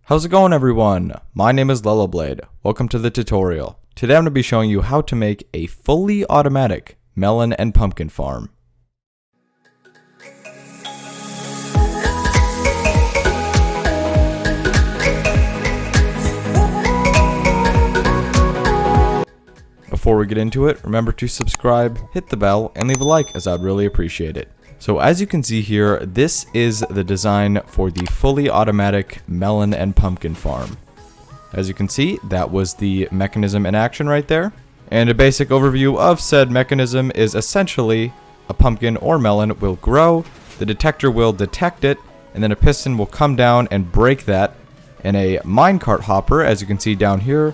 How's it going, everyone? My name is Lellowblade. Welcome to the tutorial. Today I'm going to be showing you how to make a fully automatic melon and pumpkin farm. Before we get into it, remember to subscribe, hit the bell, and leave a like, as I'd really appreciate it. So as you can see here, this is the design for the fully automatic melon and pumpkin farm. As you can see, that was the mechanism in action right there. And a basic overview of said mechanism is essentially a pumpkin or melon will grow, the detector will detect it, and then a piston will come down and break that, and a minecart hopper, as you can see down here,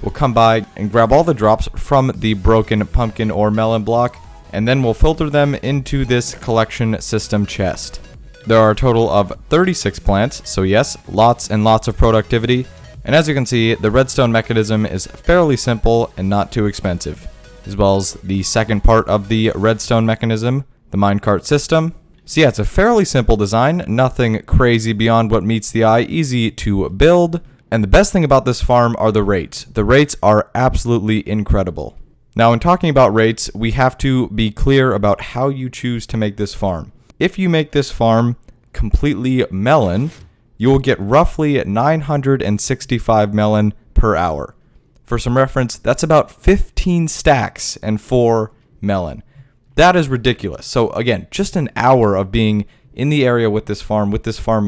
will come by and grab all the drops from the broken pumpkin or melon block, and then we'll filter them into this collection system chest. There are a total of 36 plants, so yes, lots and lots of productivity. And as you can see, the redstone mechanism is fairly simple and not too expensive, as well as the second part of the redstone mechanism, the minecart system. So yeah, it's a fairly simple design, nothing crazy beyond what meets the eye, easy to build. And the best thing about this farm are the rates. The rates are absolutely incredible. Now, in talking about rates, we have to be clear about how you choose to make this farm. If you make this farm completely melon, you will get roughly 965 melon per hour. For some reference, that's about 15 stacks and 4 melon. That is ridiculous. So again, just an hour of being in the area with this farm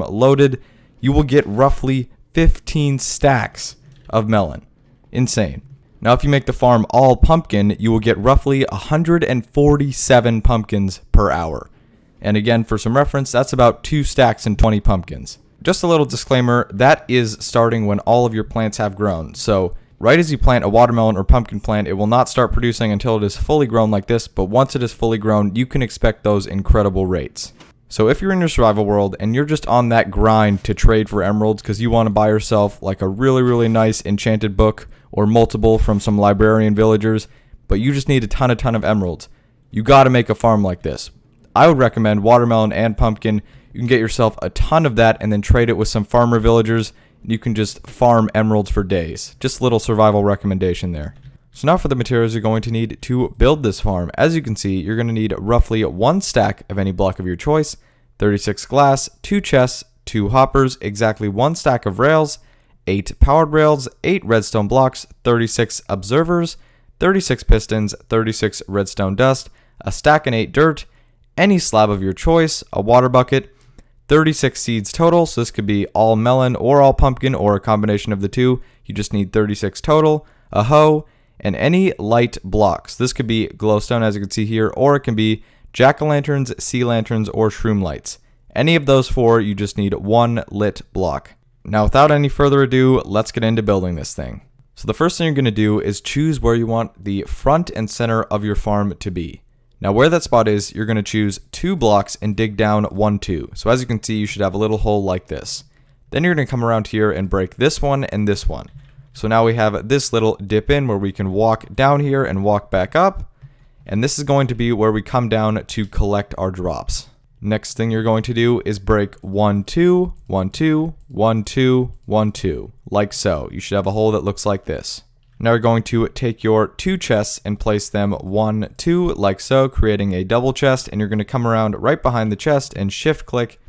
loaded, you will get roughly 15 stacks of melon. Insane. Now, if you make the farm all pumpkin, you will get roughly 147 pumpkins per hour. And again, for some reference, that's about 2 stacks and 20 pumpkins. Just a little disclaimer, that is starting when all of your plants have grown. So right as you plant a watermelon or pumpkin plant, it will not start producing until it is fully grown like this. But once it is fully grown, you can expect those incredible rates. So if you're in your survival world and you're just on that grind to trade for emeralds because you want to buy yourself like a really nice enchanted book or multiple from some librarian villagers, but you just need a ton of emeralds, you got to make a farm like this. I would recommend watermelon and pumpkin. You can get yourself a ton of that and then trade it with some farmer villagers. You can just farm emeralds for days. Just a little survival recommendation there. So now for the materials you're going to need to build this farm. As you can see, you're going to need roughly 1 stack of any block of your choice, 36 glass, 2 chests, 2 hoppers, exactly 1 stack of rails, 8 powered rails, 8 redstone blocks, 36 observers, 36 pistons, 36 redstone dust, a stack and 8 dirt, any slab of your choice, a water bucket, 36 seeds total, so this could be all melon or all pumpkin or a combination of the two. You just need 36 total, a hoe, and any light blocks. This could be glowstone, as you can see here, or it can be jack-o'-lanterns, sea lanterns, or shroom lights. Any of those 4, you just need 1 lit block. Now, without any further ado, let's get into building this thing. So the first thing you're going to do is choose where you want the front and center of your farm to be. Now, where that spot is, you're going to choose 2 blocks and dig down 1, 2. So as you can see, you should have a little hole like this. Then you're going to come around here and break this one and this one. So now we have this little dip in where we can walk down here and walk back up. And this is going to be where we come down to collect our drops. Next thing you're going to do is break 1, 2, 1, 2, 1, 2, 1, 2, like so. You should have a hole that looks like this. Now you're going to take your 2 chests and place them 1, 2, like so, creating a double chest. And you're going to come around right behind the chest and shift click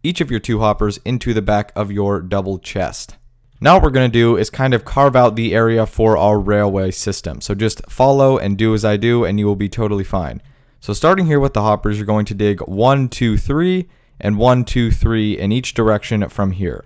each of your 2 hoppers into the back of your double chest. Now what we're going to do is kind of carve out the area for our railway system. So just follow and do as I do and you will be totally fine. So starting here with the hoppers, you're going to dig 1, 2, 3 and 1, 2, 3 in each direction from here.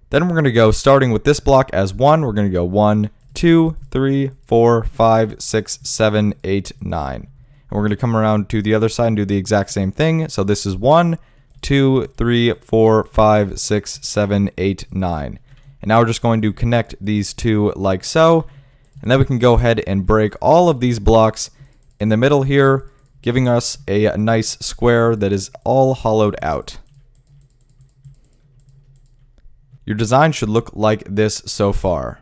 Then we're going to go starting with this block as 1. We're going to go 1, 2, 3, 4, 5, 6, 7, 8, 9. And we're going to come around to the other side and do the exact same thing. So this is 1, 2, 3, 4, 5, 6, 7, 8, 9. And now we're just going to connect these 2 like so. And then we can go ahead and break all of these blocks in the middle here, giving us a nice square that is all hollowed out. Your design should look like this so far.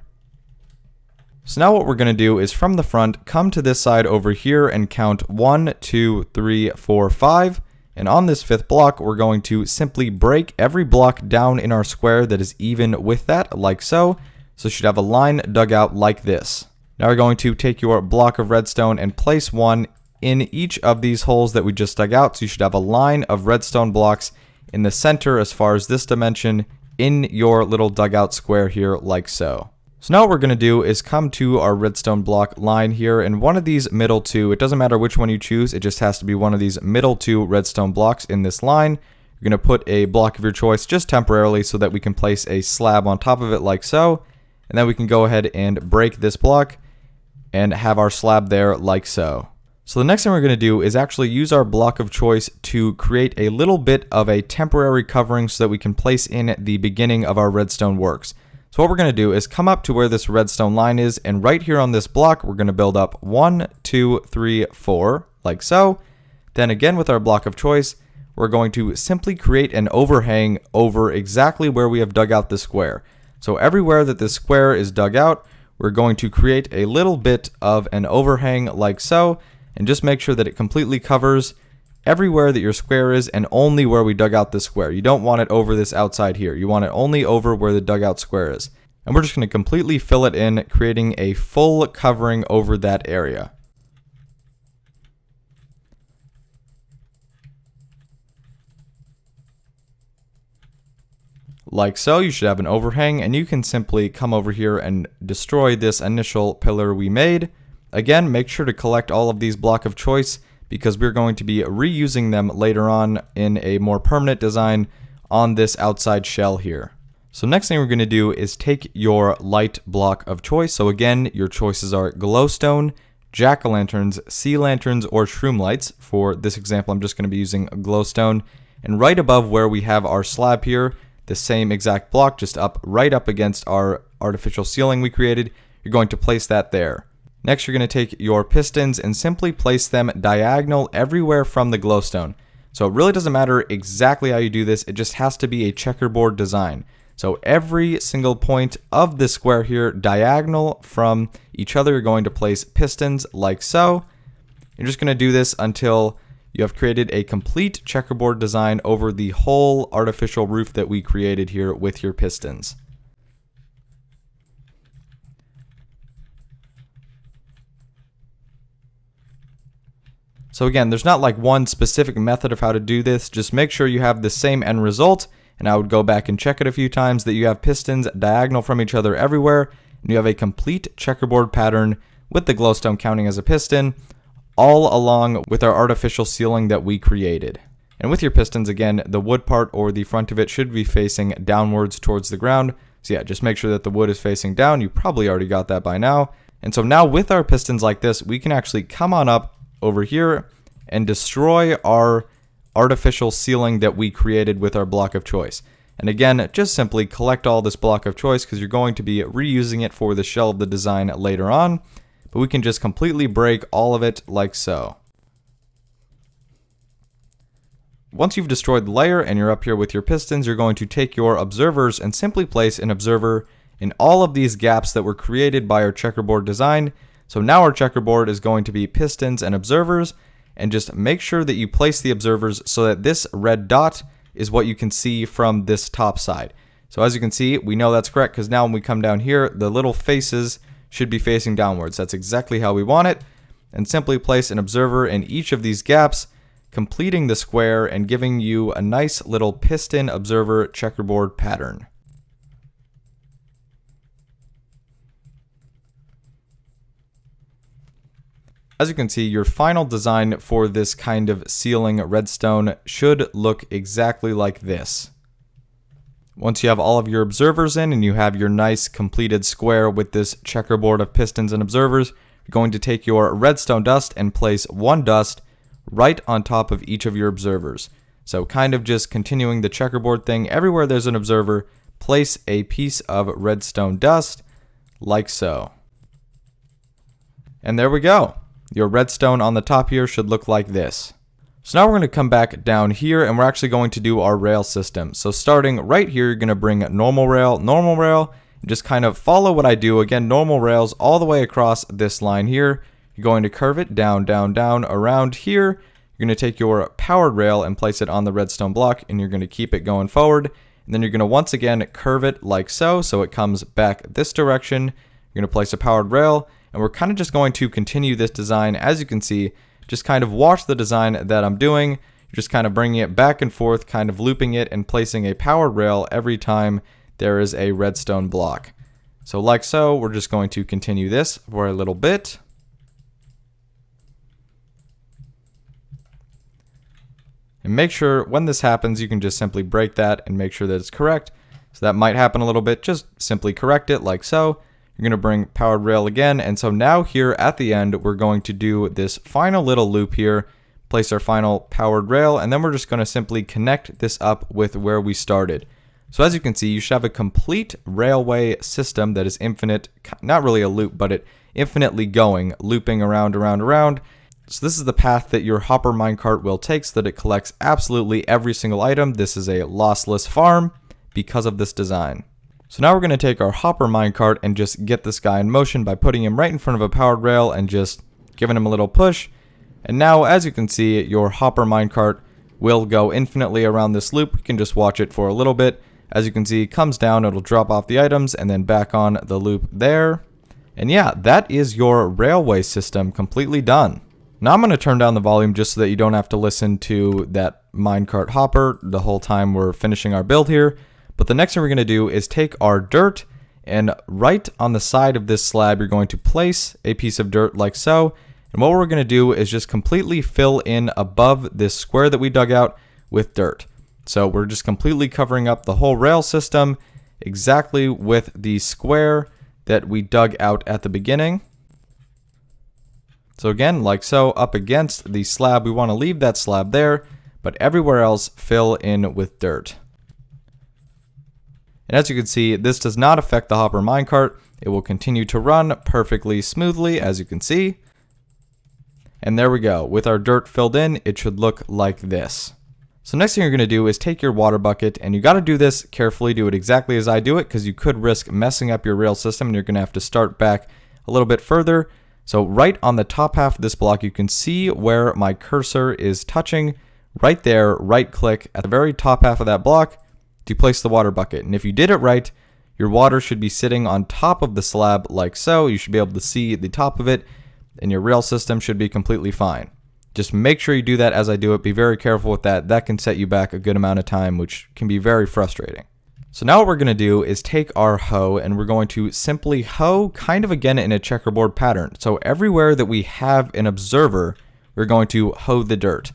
So now what we're going to do is from the front, come to this side over here and count 1, 2, 3, 4, 5. And on this 5th block, we're going to simply break every block down in our square that is even with that, like so. So you should have a line dug out like this. Now we're going to take your block of redstone and place one in each of these holes that we just dug out. So you should have a line of redstone blocks in the center as far as this dimension in your little dugout square here, like so. So now what we're going to do is come to our redstone block line here, and one of these middle two, it doesn't matter which one you choose, it just has to be one of these middle two redstone blocks in this line. You're going to put a block of your choice just temporarily so that we can place a slab on top of it like so, and then we can go ahead and break this block and have our slab there like so. So the next thing we're going to do is actually use our block of choice to create a little bit of a temporary covering so that we can place in the beginning of our redstone works. So what we're going to do is come up to where this redstone line is, and right here on this block, we're going to build up 1, 2, 3, 4, like so. Then again with our block of choice, we're going to simply create an overhang over exactly where we have dug out the square. So everywhere that this square is dug out, we're going to create a little bit of an overhang like so, and just make sure that it completely covers everywhere that your square is and only where we dug out the square. You don't want it over this outside here. You want it only over where the dugout square is. And we're just going to completely fill it in, creating a full covering over that area. Like so, you should have an overhang, and you can simply come over here and destroy this initial pillar we made. Again, make sure to collect all of these block of choice, because we're going to be reusing them later on in a more permanent design on this outside shell here. So next thing we're going to do is take your light block of choice. So again, your choices are glowstone, jack-o'-lanterns, sea lanterns, or shroom lights. For this example, I'm just going to be using glowstone. And right above where we have our slab here, the same exact block, just right up against our artificial ceiling we created, you're going to place that there. Next, you're going to take your pistons and simply place them diagonal everywhere from the glowstone. So it really doesn't matter exactly how you do this, it just has to be a checkerboard design. So every single point of the square here, diagonal from each other, you're going to place pistons like so. You're just going to do this until you have created a complete checkerboard design over the whole artificial roof that we created here with your pistons. So again, there's not like one specific method of how to do this. Just make sure you have the same end result, and I would go back and check it a few times, that you have pistons diagonal from each other everywhere, and you have a complete checkerboard pattern with the glowstone counting as a piston, all along with our artificial ceiling that we created. And with your pistons, again, the wood part or the front of it should be facing downwards towards the ground. So yeah, just make sure that the wood is facing down. You probably already got that by now. And so now with our pistons like this, we can actually come on up over here and destroy our artificial ceiling that we created with our block of choice. And again, just simply collect all this block of choice, because you're going to be reusing it for the shell of the design later on. But we can just completely break all of it like so. Once you've destroyed the layer and you're up here with your pistons, you're going to take your observers and simply place an observer in all of these gaps that were created by our checkerboard design. So now our checkerboard is going to be pistons and observers, and just make sure that you place the observers so that this red dot is what you can see from this top side. So as you can see, we know that's correct, because now when we come down here, the little faces should be facing downwards. That's exactly how we want it. And simply place an observer in each of these gaps, completing the square and giving you a nice little piston observer checkerboard pattern. As you can see, your final design for this kind of ceiling redstone should look exactly like this. Once you have all of your observers in and you have your nice completed square with this checkerboard of pistons and observers, you're going to take your redstone dust and place one dust right on top of each of your observers. So kind of just continuing the checkerboard thing, everywhere there's an observer, place a piece of redstone dust like so. And there we go. Your redstone on the top here should look like this. So now we're going to come back down here and we're actually going to do our rail system. So starting right here, you're going to bring normal rail, and just kind of follow what I do. Again, normal rails all the way across this line here. You're going to curve it down, down, down around here. you're going to take your powered rail and place it on the redstone block, and you're going to keep it going forward. And then you're going to once again curve it like so, so it comes back this direction. You're going to place a powered rail, and we're kind of just going to continue this design. As you can see, just kind of watch the design that I'm doing. You're just kind of bringing it back and forth, kind of looping it and placing a powered rail every time there is a redstone block. So like so, we're just going to continue this for a little bit. And make sure when this happens, you can just simply break that and make sure that it's correct. So that might happen a little bit. Just simply correct it like so. You're going to bring powered rail again. And so now here at the end, we're going to do this final little loop here, place our final powered rail, and then we're just going to simply connect this up with where we started. So as you can see, you should have a complete railway system that is infinite, not really a loop, but it infinitely going, looping around, around, around. So this is the path that your hopper minecart will take so that it collects absolutely every single item. This is a lossless farm because of this design. So now we're going to take our hopper minecart and just get this guy in motion by putting him right in front of a powered rail and just giving him a little push. And now, as you can see, your hopper minecart will go infinitely around this loop. You can just watch it for a little bit. As you can see, it comes down, it'll drop off the items and then back on the loop there. And yeah, that is your railway system completely done. Now I'm going to turn down the volume just so that you don't have to listen to that minecart hopper the whole time we're finishing our build here. But the next thing we're going to do is take our dirt, and right on the side of this slab you're going to place a piece of dirt like so. And what we're going to do is just completely fill in above this square that we dug out with dirt. So we're just completely covering up the whole rail system exactly with the square that we dug out at the beginning. So again, like so, up against the slab, we want to leave that slab there, but everywhere else fill in with dirt. And as you can see, this does not affect the hopper minecart. It will continue to run perfectly smoothly, as you can see. And there we go. With our dirt filled in, it should look like this. So next thing you're going to do is take your water bucket, and you got to do this carefully. Do it exactly as I do it, because you could risk messing up your rail system, and you're going to have to start back a little bit further. So right on the top half of this block, you can see where my cursor is touching. Right there, right click at the very top half of that block to place the water bucket. And if you did it right, your water should be sitting on top of the slab like so. You should be able to see the top of it, and your rail system should be completely fine. Just make sure you do that as I do it. Be very careful with that. That can set you back a good amount of time, which can be very frustrating. So now what we're going to do is take our hoe, and we're going to simply hoe kind of again in a checkerboard pattern. So everywhere that we have an observer, we're going to hoe the dirt.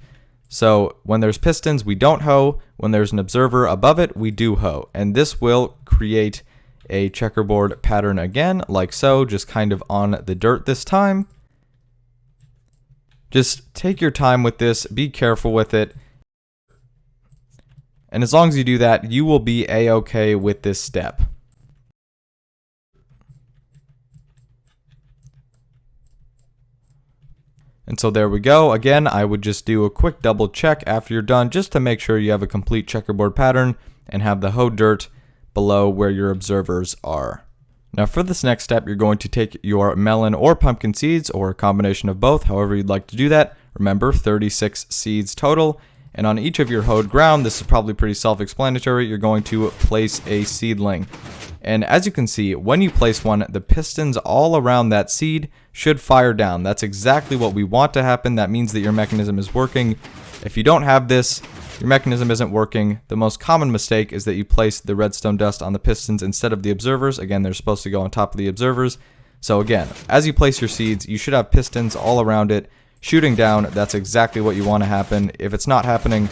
So when there's pistons, we don't hoe. When there's an observer above it, we do hoe. And this will create a checkerboard pattern again, like so, just kind of on the dirt this time. Just take your time with this, be careful with it. And as long as you do that, you will be a-okay with this step. And so there we go. Again, I would just do a quick double check after you're done, just to make sure you have a complete checkerboard pattern and have the hoe dirt below where your observers are. Now for this next step, you're going to take your melon or pumpkin seeds, or a combination of both, however you'd like to do that. Remember, 36 seeds total. And on each of your hoed ground, this is probably pretty self-explanatory, you're going to place a seedling. And as you can see, when you place one, the pistons all around that seed should fire down. That's exactly what we want to happen. That means that your mechanism is working. If you don't have this, your mechanism isn't working. The most common mistake is that you place the redstone dust on the pistons instead of the observers. Again, they're supposed to go on top of the observers. So again, as you place your seeds, you should have pistons all around it shooting down. That's exactly what you want to happen. If it's not happening,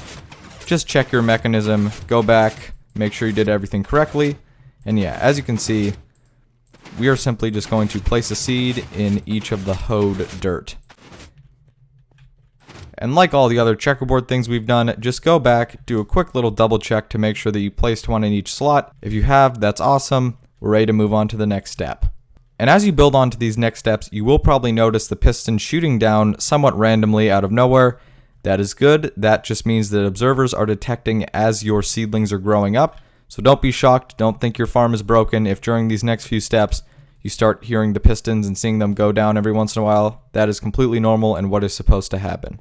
just check your mechanism, go back, make sure you did everything correctly. And yeah, as you can see, we are simply just going to place a seed in each of the hoed dirt. And like all the other checkerboard things we've done, just go back, do a quick little double check to make sure that you placed one in each slot. If you have, that's awesome. We're ready to move on to the next step. And as you build on to these next steps, you will probably notice the piston shooting down somewhat randomly out of nowhere. That is good. That just means that observers are detecting as your seedlings are growing up. So don't be shocked. Don't think your farm is broken. If during these next few steps you start hearing the pistons and seeing them go down every once in a while, that is completely normal and what is supposed to happen.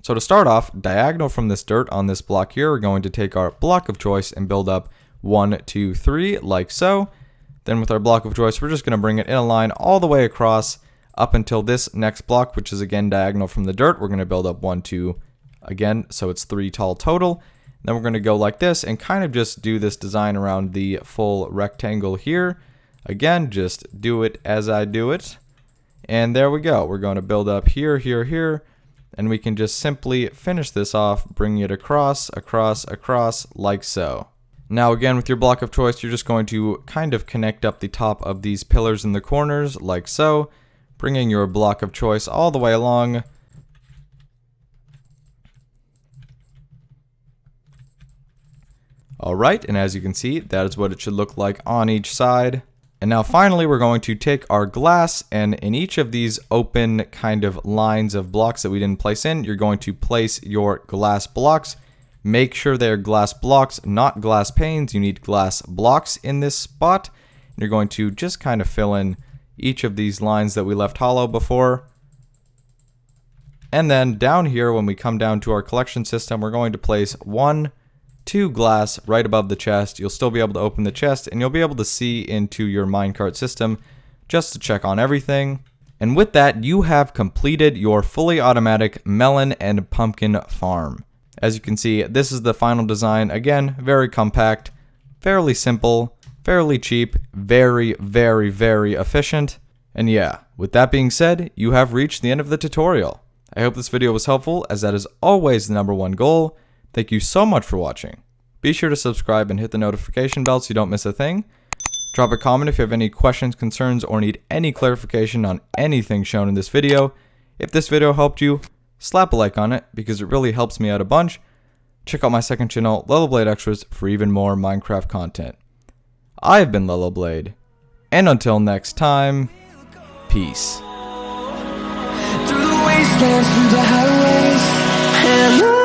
So to start off, diagonal from this dirt on this block here, we're going to take our block of choice and build up 1, 2, 3, like so. Then with our block of choice, we're just going to bring it in a line all the way across up until this next block, which is again diagonal from the dirt. We're going to build up 1, 2, again, so it's 3 tall total. Then we're going to go like this and kind of just do this design around the full rectangle here. Again, just do it as I do it. And there we go. We're going to build up here, here, here. And we can just simply finish this off, bringing it across, across, across, like so. Now again, with your block of choice, you're just going to kind of connect up the top of these pillars in the corners, like so. Bringing your block of choice all the way along. Alright, and as you can see, that is what it should look like on each side. And now finally, we're going to take our glass, and in each of these open kind of lines of blocks that we didn't place in, you're going to place your glass blocks. Make sure they're glass blocks, not glass panes. You need glass blocks in this spot. And you're going to just kind of fill in each of these lines that we left hollow before. And then down here, when we come down to our collection system, we're going to place 1, 2 glass right above the chest. You'll still be able to open the chest and you'll be able to see into your minecart system just to check on everything. And with that, you have completed your fully automatic melon and pumpkin farm. As you can see, this is the final design. Again, very compact, fairly simple, fairly cheap, very, very, very efficient. And yeah, with that being said, you have reached the end of the tutorial. I hope this video was helpful, as that is always the #1 goal. Thank you so much for watching. Be sure to subscribe and hit the notification bell so you don't miss a thing. Drop a comment if you have any questions, concerns, or need any clarification on anything shown in this video. If this video helped you, slap a like on it because it really helps me out a bunch. Check out my second channel, Lellowblade Extras, for even more Minecraft content. I have been Lellowblade, and until next time, peace. Through the wastelands, through the highways, and